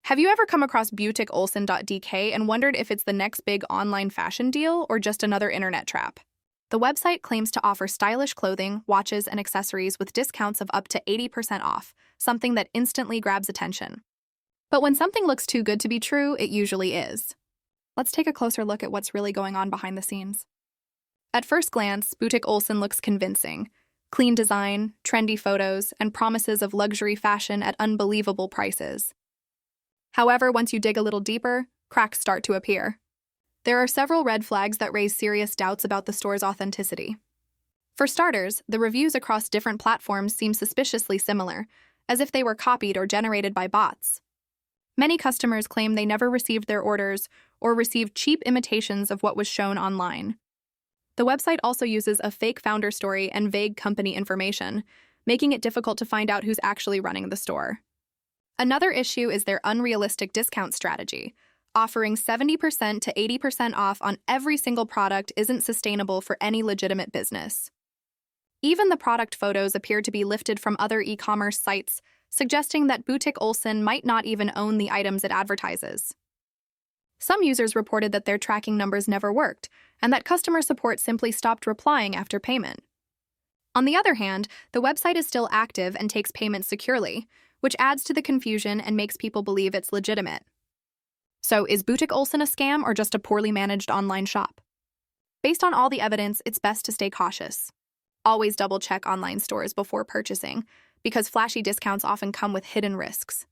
Have you ever come across butikOlsen.dk and wondered if it's the next big online fashion deal or just another internet trap? The website claims to offer stylish clothing, watches, and accessories with discounts of up to 80% off, something that instantly grabs attention. But when something looks too good to be true, it usually is. Let's take a closer look at what's really going on behind the scenes. At first glance, Butik Olsen looks convincing. Clean design, trendy photos, and promises of luxury fashion at unbelievable prices. However, once you dig a little deeper, cracks start to appear. There are several red flags that raise serious doubts about the store's authenticity. For starters, the reviews across different platforms seem suspiciously similar, as if they were copied or generated by bots. Many customers claim they never received their orders or received cheap imitations of what was shown online. The website also uses a fake founder story and vague company information, making it difficult to find out who's actually running the store. Another issue is their unrealistic discount strategy. Offering 70% to 80% off on every single product isn't sustainable for any legitimate business. Even the product photos appear to be lifted from other e-commerce sites, suggesting that Butik Olsen might not even own the items it advertises. Some users reported that their tracking numbers never worked, and that customer support simply stopped replying after payment. On the other hand, the website is still active and takes payments securely, which adds to the confusion and makes people believe it's legitimate. So, is Butik Olsen a scam or just a poorly managed online shop? Based on all the evidence, it's best to stay cautious. Always double-check online stores before purchasing, because flashy discounts often come with hidden risks.